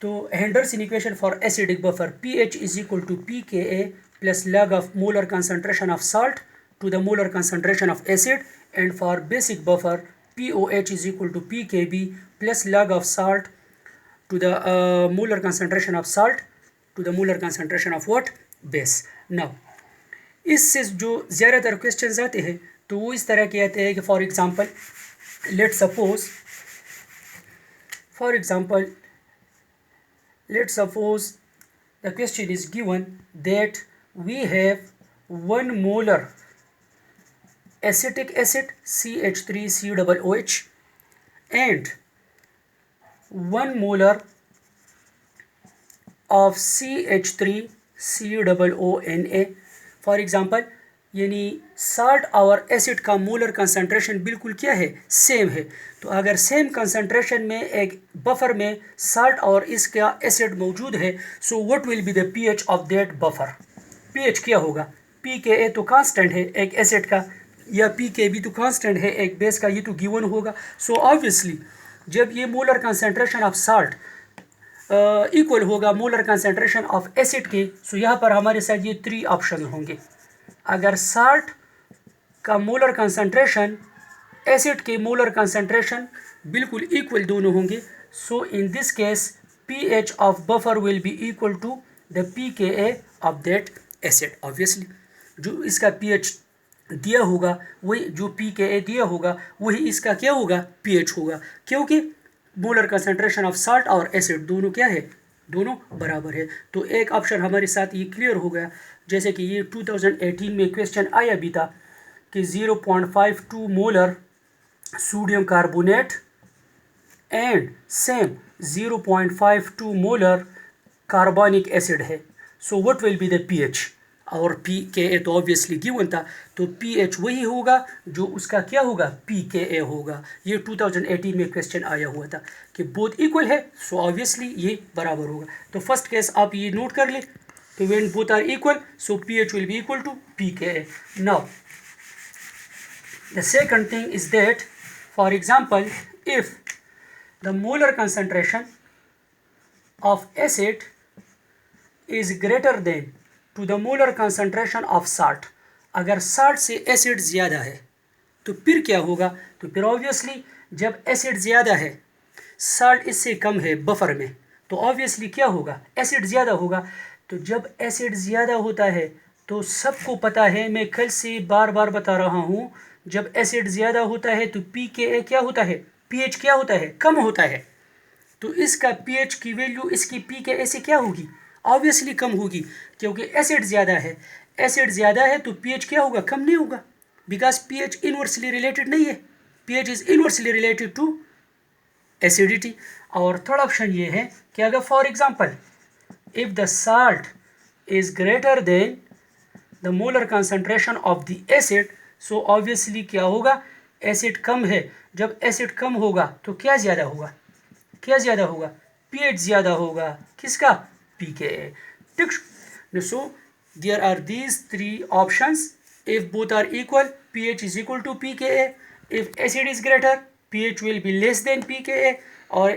तो Henderson equation for acidic buffer pH is equal to pKa plus log of molar concentration of salt to the molar concentration of acid, and for basic buffer POH is equal to pKb plus log of salt to the molar concentration of salt to the molar concentration of what? Base. Now इससे जो ज़्यादातर question आते हैं तो वो इस तरह के आते हैं कि for example let's suppose the question is given that we have 1 molar acetic acid CH3COOH and 1 molar of CH3COONA. For example यानी साल्ट और एसिड का मोलर कंसंट्रेशन बिल्कुल क्या है? सेम है। तो अगर सेम कंसंट्रेशन में एक बफर में साल्ट और इसका एसिड मौजूद है, so what will be the pH of that buffer? PH क्या होगा? पीकेए तो कांस्टेंट है एक एसिड का, या पीकेबी तो कांस्टेंट है एक बेस का, ये तो गिवन होगा। सो ऑब्वियसली जब ये molar concentration of salt equal होगा मोलर कंसंट्रेशन ऑफ एसिड के, सो यहाँ पर हमारे साथ ये 3 ऑप्शन होंगे। अगर साल्ट का मोलर कंसंट्रेशन एसिड के मोलर कंसंट्रेशन बिल्कुल इक्वल दोनों होंगे, so in this case pH of buffer will be equal to the pKa of that acid. Obviously जो इसका पीएच दिया होगा वही, जो पीकेए दिया होगा वही इसका क्या होगा? पीएच होगा, क्योंकि मोलर कंसंट्रेशन ऑफ साल्ट और एसिड दोनों क्या है? दोनों बराबर है। तो एक ऑप्शन हमारे साथ ये क्लियर हो गया। जैसे कि ये 2018 में क्वेश्चन आया भी था कि 0.52 molar sodium carbonate and same 0.52 molar carbonic acid है, so what will be the pH? और पी के ए तो ऑब्वियसली गिवन था, तो पीएच वही होगा जो उसका क्या होगा? पी के ए होगा। ये 2018 में क्वेश्चन आया हुआ था कि बोथ इक्वल है, सो ऑब्वियसली ये बराबर होगा। तो फर्स्ट केस आप ये नोट कर ले, तो when both are equal so pH will be equal to P K A. Now the second thing is that for example if the molar concentration of acid is greater than to the molar concentration of salt, अगर salt से acid ज़्यादा है तो फिर क्या होगा? तो फिर ऑब्वियसली जब एसिड ज़्यादा है, साल्ट इससे कम है बफर में, तो ऑब्वियसली क्या होगा? एसिड ज़्यादा होगा। तो जब एसिड ज़्यादा होता है तो सबको पता है, मैं कल से बार बार बता रहा हूँ, जब एसिड ज़्यादा होता है तो पी के ए क्या होता है? पीएच क्या होता है? कम होता है। तो इसका पीएच की वैल्यू इसकी पी के ए से क्या होगी? ऑब्वियसली कम होगी, क्योंकि एसिड ज़्यादा है। एसिड ज़्यादा है तो पीएच क्या होगा? कम नहीं होगा, बिकॉज पीएच इनवर्सली रिलेटेड नहीं है। PH is inversely related to acidity. और थर्ड ऑप्शन ये है कि अगर for example if the salt is greater than the molar concentration of the acid, so obviously क्या होगा? एसिड कम है। जब एसिड कम होगा तो क्या ज़्यादा होगा? क्या ज़्यादा होगा? पीएच ज़्यादा होगा। किसका? pKa. So there are these 3 options. If both are equal, pH is equal to pKa. If acid is greater, pH will be less than pKa.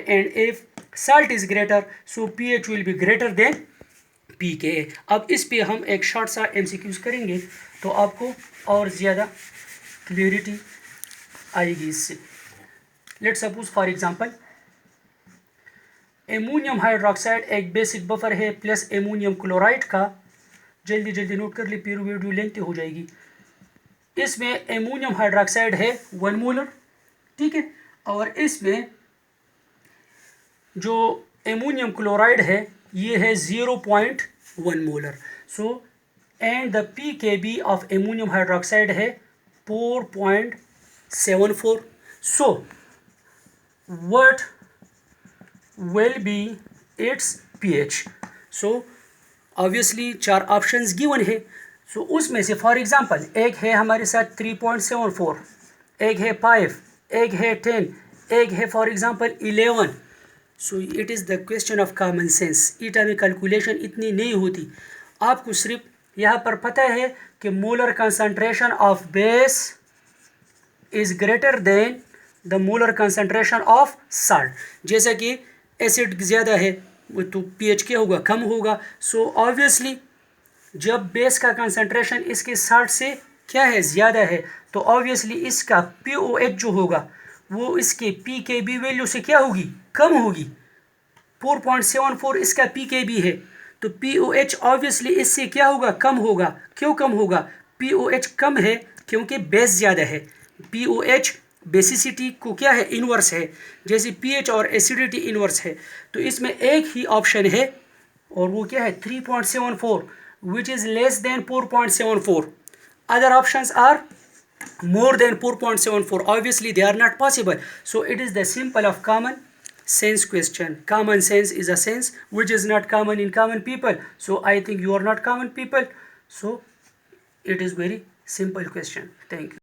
And if salt is greater, so pH will be greater than pKa. अब इस पे हम एक short सा MCQs करेंगे तो आपको और ज़्यादा क्लियरिटी आएगी इससे। Let's suppose for example ammonium hydroxide एक बेसिक बफर है प्लस एमोनियम क्लोराइड का। जल्दी जल्दी नोट कर ले, फिर वीडियो लेंथी हो जाएगी। इसमें एमोनियम हाइड्रोक्साइड है 1 मोलर, ठीक है, और इसमें जो एमोनियम क्लोराइड है ये है 0.1 molar. So and the pKb of ammonium hydroxide है 4.74। So what will be its pH? So obviously 4 options given है। so उसमें से फॉर एग्जांपल एक है हमारे साथ 3.74, एक है 5, एक है 10, एक है for example 11। So it is the question of common sense. Eta में कैलकुलेशन इतनी नहीं होती, आपको सिर्फ यहाँ पर पता है कि molar concentration of base is greater than the molar concentration of salt. जैसा कि एसिड ज़्यादा है तो pH क्या होगा, कम होगा। सो ऑब्वियसली जब बेस का कंसंट्रेशन इसके साल्ट से क्या है, ज़्यादा है, तो ऑब्वियसली इसका pOH जो होगा वो इसके pKb वैल्यू से क्या होगी, कम होगी। 4.74 इसका pKb है, तो pOH ऑब्वियसली इससे क्या होगा, कम होगा। क्यों कम होगा, pOH कम है क्योंकि बेस ज़्यादा है। pOH बेसिसिटी को क्या है, इनवर्स है, जैसे pH और एसिडिटी इनवर्स है। तो इसमें एक ही ऑप्शन है और वो क्या है, 3.74 which is less than 4.74. Other options are more than 4.74. Obviously they are not possible. So it is the simple of common sense question. Common sense is a sense which is not common in common people. So I think you are not common people. So it is very simple question. Thank you.